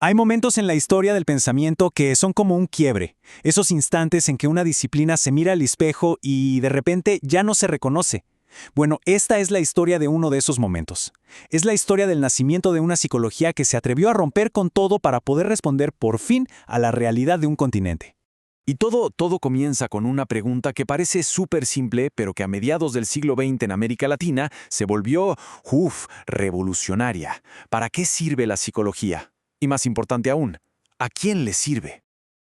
Hay momentos en la historia del pensamiento que son como un quiebre, esos instantes en que una disciplina se mira al espejo y de repente ya no se reconoce. Bueno, esta es la historia de uno de esos momentos. Es la historia del nacimiento de una psicología que se atrevió a romper con todo para poder responder por fin a la realidad de un continente. Y todo comienza con una pregunta que parece súper simple, pero que a mediados del siglo XX en América Latina se volvió, revolucionaria. ¿Para qué sirve la psicología? Y más importante aún, ¿a quién le sirve?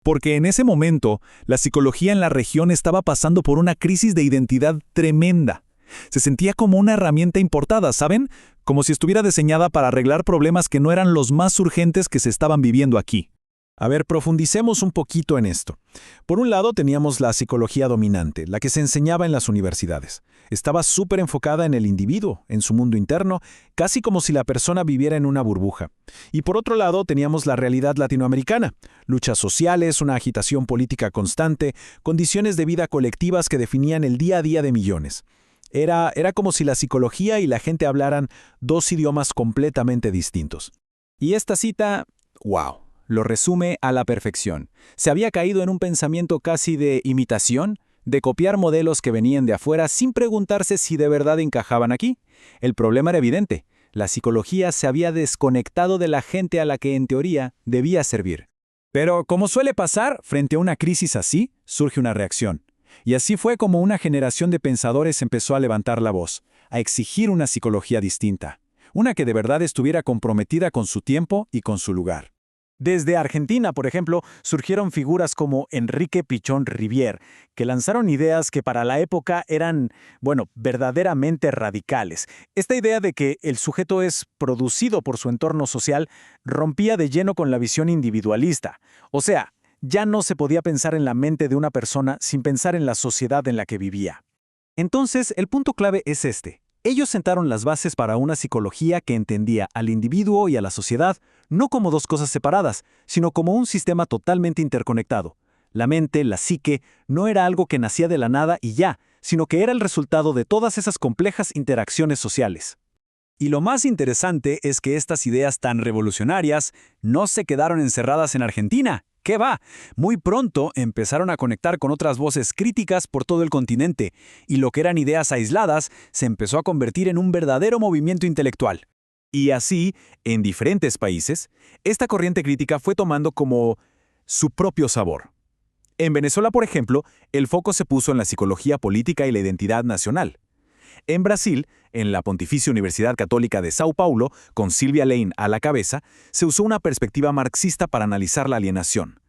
Porque en ese momento, la psicología en la región estaba pasando por una crisis de identidad tremenda. Se sentía como una herramienta importada, ¿saben? Como si estuviera diseñada para arreglar problemas que no eran los más urgentes que se estaban viviendo aquí. A ver, profundicemos un poquito en esto. Por un lado teníamos la psicología dominante, la que se enseñaba en las universidades. Estaba súper enfocada en el individuo, en su mundo interno, casi como si la persona viviera en una burbuja. Y por otro lado teníamos la realidad latinoamericana, luchas sociales, una agitación política constante, condiciones de vida colectivas que definían el día a día de millones. Era como si la psicología y la gente hablaran dos idiomas completamente distintos. Y esta cita, ¡wow!, lo resume a la perfección. Se había caído en un pensamiento casi de imitación, de copiar modelos que venían de afuera sin preguntarse si de verdad encajaban aquí. El problema era evidente. La psicología se había desconectado de la gente a la que en teoría debía servir. Pero, como suele pasar, frente a una crisis así, surge una reacción. Y así fue como una generación de pensadores empezó a levantar la voz, a exigir una psicología distinta, una que de verdad estuviera comprometida con su tiempo y con su lugar. Desde Argentina, por ejemplo, surgieron figuras como Enrique Pichón Rivière, que lanzaron ideas que para la época eran, verdaderamente radicales. Esta idea de que el sujeto es producido por su entorno social rompía de lleno con la visión individualista. O sea, ya no se podía pensar en la mente de una persona sin pensar en la sociedad en la que vivía. Entonces, el punto clave es este. Ellos sentaron las bases para una psicología que entendía al individuo y a la sociedad no como dos cosas separadas, sino como un sistema totalmente interconectado. La mente, la psique, no era algo que nacía de la nada y ya, sino que era el resultado de todas esas complejas interacciones sociales. Y lo más interesante es que estas ideas tan revolucionarias no se quedaron encerradas en Argentina. ¿Qué va? Muy pronto empezaron a conectar con otras voces críticas por todo el continente, y lo que eran ideas aisladas se empezó a convertir en un verdadero movimiento intelectual. Y así, en diferentes países, esta corriente crítica fue tomando como su propio sabor. En Venezuela, por ejemplo, el foco se puso en la psicología política y la identidad nacional. En Brasil, en la Pontificia Universidad Católica de Sao Paulo, con Silvia Lane a la cabeza, se usó una perspectiva marxista para analizar la alienación.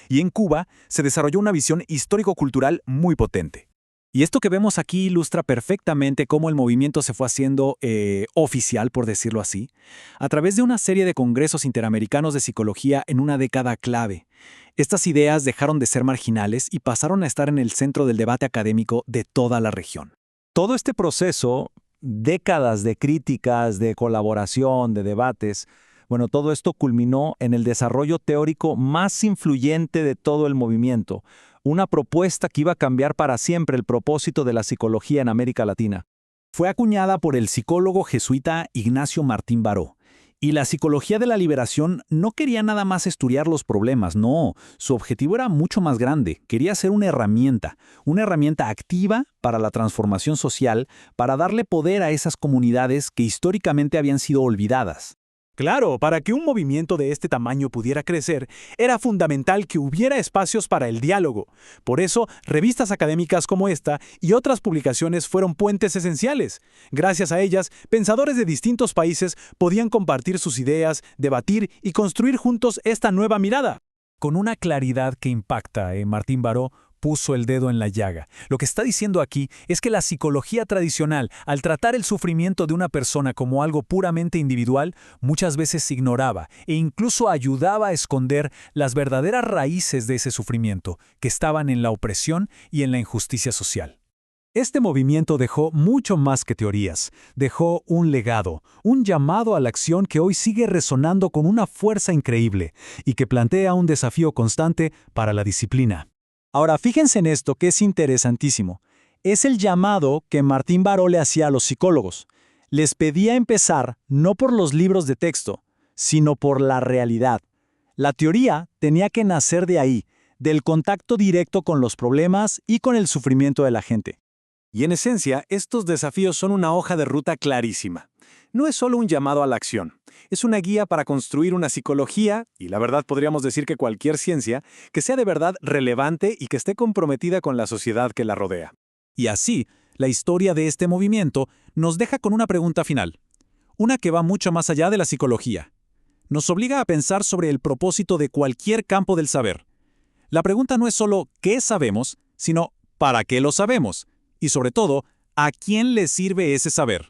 Y en Cuba se desarrolló una visión histórico-cultural muy potente. Y esto que vemos aquí ilustra perfectamente cómo el movimiento se fue haciendo oficial, por decirlo así, a través de una serie de congresos interamericanos de psicología en una década clave. Estas ideas dejaron de ser marginales y pasaron a estar en el centro del debate académico de toda la región. Todo este proceso, décadas de críticas, de colaboración, de debates, todo esto culminó en el desarrollo teórico más influyente de todo el movimiento, una propuesta que iba a cambiar para siempre el propósito de la psicología en América Latina. Fue acuñada por el psicólogo jesuita Ignacio Martín Baró. Y la psicología de la liberación no quería nada más estudiar los problemas, no. Su objetivo era mucho más grande. Quería ser una herramienta activa para la transformación social, para darle poder a esas comunidades que históricamente habían sido olvidadas. Claro, para que un movimiento de este tamaño pudiera crecer, era fundamental que hubiera espacios para el diálogo. Por eso, revistas académicas como esta y otras publicaciones fueron puentes esenciales. Gracias a ellas, pensadores de distintos países podían compartir sus ideas, debatir y construir juntos esta nueva mirada. Con una claridad que impacta, Martín Baró puso el dedo en la llaga. Lo que está diciendo aquí es que la psicología tradicional, al tratar el sufrimiento de una persona como algo puramente individual, muchas veces ignoraba e incluso ayudaba a esconder las verdaderas raíces de ese sufrimiento, que estaban en la opresión y en la injusticia social. Este movimiento dejó mucho más que teorías, dejó un legado, un llamado a la acción que hoy sigue resonando con una fuerza increíble y que plantea un desafío constante para la disciplina. Ahora, fíjense en esto que es interesantísimo. Es el llamado que Martín Baró le hacía a los psicólogos. Les pedía empezar no por los libros de texto, sino por la realidad. La teoría tenía que nacer de ahí, del contacto directo con los problemas y con el sufrimiento de la gente. Y en esencia, estos desafíos son una hoja de ruta clarísima. No es solo un llamado a la acción, es una guía para construir una psicología, y la verdad podríamos decir que cualquier ciencia, que sea de verdad relevante y que esté comprometida con la sociedad que la rodea. Y así, la historia de este movimiento nos deja con una pregunta final, una que va mucho más allá de la psicología. Nos obliga a pensar sobre el propósito de cualquier campo del saber. La pregunta no es solo ¿qué sabemos?, sino ¿para qué lo sabemos? Y sobre todo, ¿a quién le sirve ese saber?